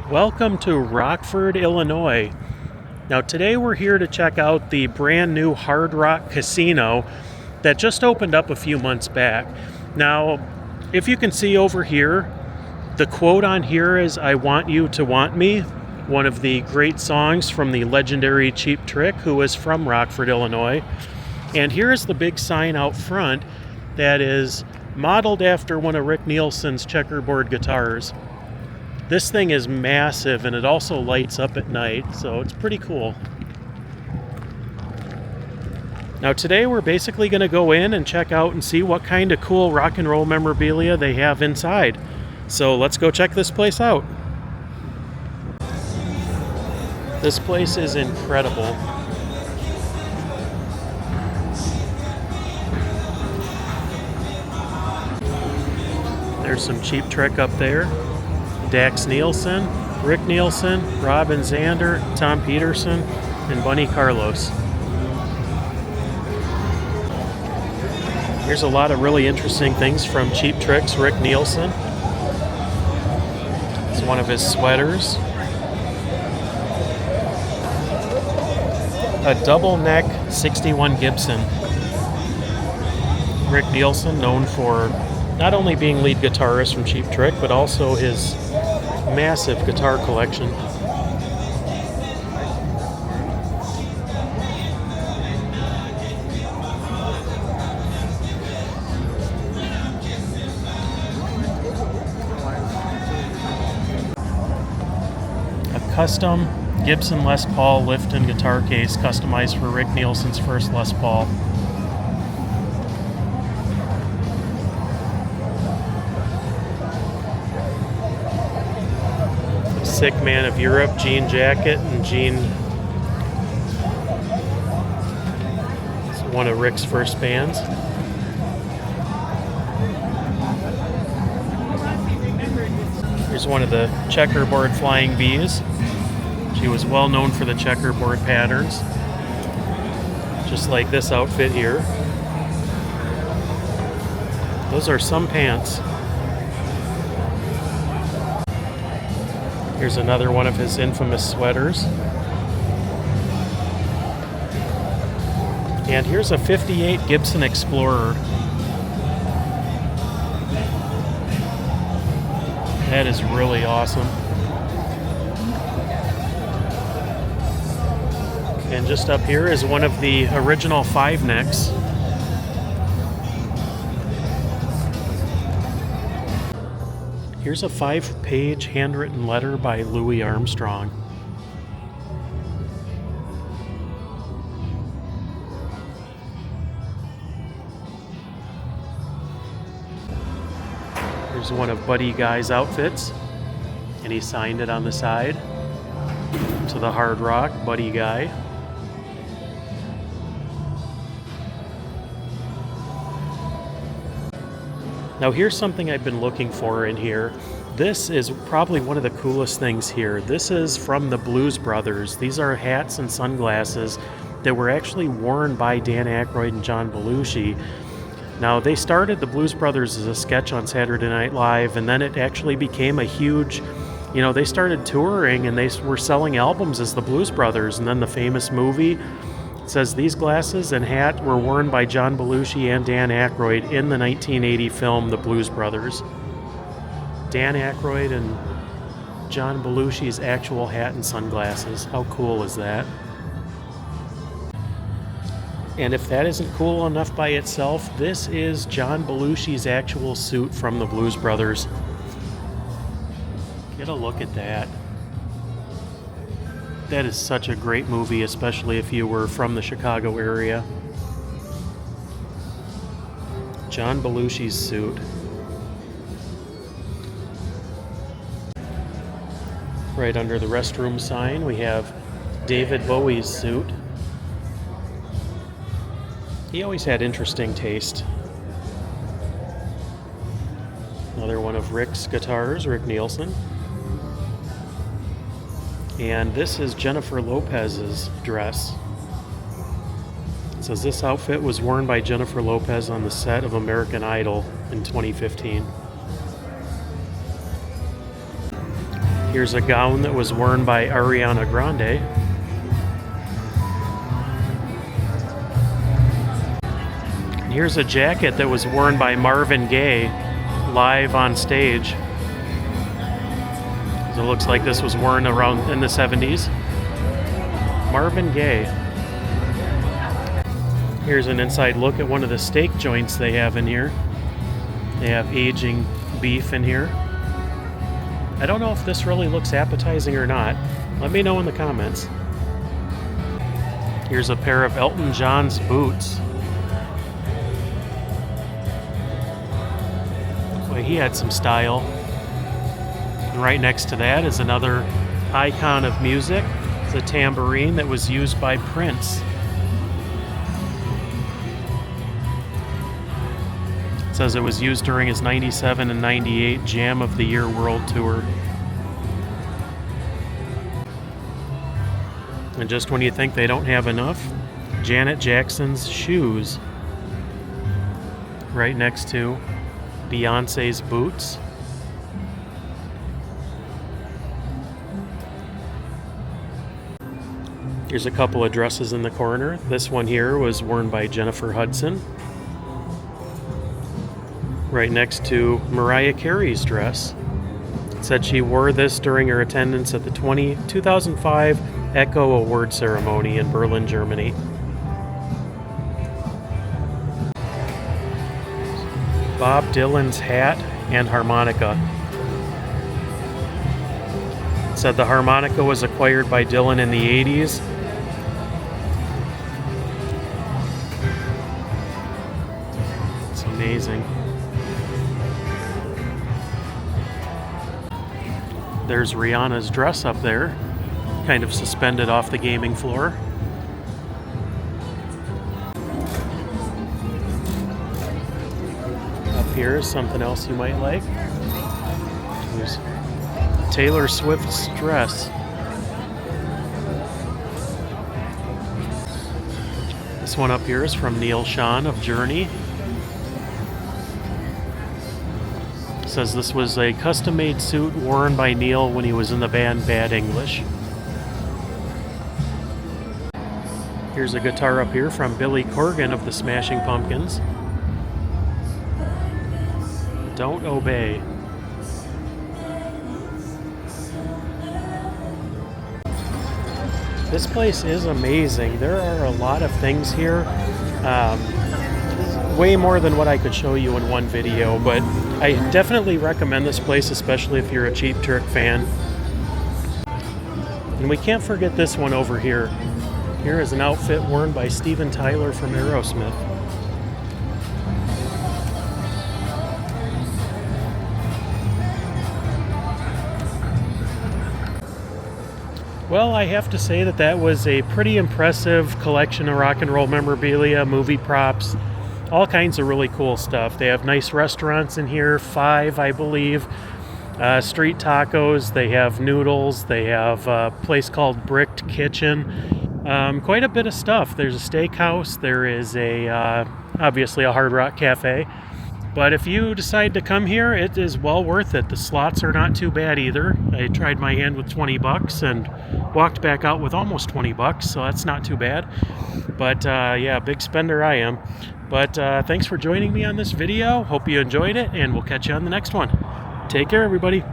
Welcome to Rockford, Illinois. Now today we're here to check out the brand new Hard Rock Casino that just opened up a few months back. Now, if you can see over here, the quote on here is "I want you to want me," one of the great songs from the legendary Cheap Trick, who is from Rockford, Illinois. And here's the big sign out front that is modeled after one of Rick Nielsen's checkerboard guitars. This thing is massive and it also lights up at night, so it's pretty cool. Now today we're basically going to go in and check out and see what kind of cool rock and roll memorabilia they have inside. So let's go check this place out. This place is incredible. There's some Cheap Trick up there. Dax Nielsen, Rick Nielsen, Robin Zander, Tom Peterson, and Bunny Carlos. Here's a lot of really interesting things from Cheap Trick's Rick Nielsen. It's one of his sweaters. A double neck 61 Gibson. Rick Nielsen, known for not only being lead guitarist from Cheap Trick, but also his massive guitar collection. A custom Gibson Les Paul lift and guitar case customized for Rick Nielsen's first Les Paul. Sick Man of Europe jean jacket and jean. It's one of Rick's first bands. Here's one of the checkerboard Flying V's. She was well known for the checkerboard patterns, just like this outfit here. Those are some pants. Here's another one of his infamous sweaters. And here's a 58 Gibson Explorer. That is really awesome. And just up here is one of the original 5 necks. Here's a 5-page handwritten letter by Louis Armstrong. Here's one of Buddy Guy's outfits, and he signed it on the side to the Hard Rock Buddy Guy. Now here's something I've been looking for in here. This is probably one of the coolest things here. This is from the Blues Brothers. These are hats and sunglasses that were actually worn by Dan Aykroyd and John Belushi. Now they started the Blues Brothers as a sketch on Saturday Night Live, and then it actually became a huge, they started touring and they were selling albums as the Blues Brothers, and then the famous movie says these glasses and hat were worn by John Belushi and Dan Aykroyd in the 1980 film The Blues Brothers. Dan Aykroyd and John Belushi's actual hat and sunglasses. How cool is that? And if that isn't cool enough by itself, this is John Belushi's actual suit from The Blues Brothers. Get a look at that. That is such a great movie, especially if you were from the Chicago area. John Belushi's suit. Right under the restroom sign, we have David Bowie's suit. He always had interesting taste. Another one of Rick's guitars, Rick Nielsen. And this is Jennifer Lopez's dress. It says this outfit was worn by Jennifer Lopez on the set of American Idol in 2015. Here's a gown that was worn by Ariana Grande. And here's a jacket that was worn by Marvin Gaye live on stage. So it looks like this was worn around in the 70s. Marvin Gaye. Here's an inside look at one of the steak joints they have in here. They have aging beef in here. I don't know if this really looks appetizing or not. Let me know in the comments. Here's a pair of Elton John's boots. Boy, he had some style. And right next to that is another icon of music. It's a tambourine that was used by Prince. It says it was used during his 97 and 98 Jam of the Year World Tour. And just when you think they don't have enough, Janet Jackson's shoes. Right next to Beyonce's boots. Here's a couple of dresses in the corner. This one here was worn by Jennifer Hudson. Right next to Mariah Carey's dress. It said she wore this during her attendance at the 2005 Echo Award ceremony in Berlin, Germany. Bob Dylan's hat and harmonica. It said the harmonica was acquired by Dylan in the 80s. It's amazing. There's Rihanna's dress up there, kind of suspended off the gaming floor. Up here is something else you might like. There's Taylor Swift's dress. This one up here is from Neil Schon of Journey. It says this was a custom-made suit worn by Neil when he was in the band Bad English. Here's a guitar up here from Billy Corgan of the Smashing Pumpkins. Don't Obey. This place is amazing. There are a lot of things here. Way more than what I could show you in one video, but I definitely recommend this place, especially if you're a Cheap Trick fan. And we can't forget this one over here. Here is an outfit worn by Steven Tyler from Aerosmith. Well, I have to say that that was a pretty impressive collection of rock and roll memorabilia, movie props, all kinds of really cool stuff. They have nice restaurants in here, 5, I believe. Street tacos, they have noodles, they have a place called Bricked Kitchen. Quite a bit of stuff. There's a steakhouse, there is obviously a Hard Rock Cafe. But if you decide to come here, it is well worth it. The slots are not too bad either. I tried my hand with $20 and walked back out with almost $20, so that's not too bad. But yeah, big spender I am. But thanks for joining me on this video. Hope you enjoyed it, and we'll catch you on the next one. Take care, everybody.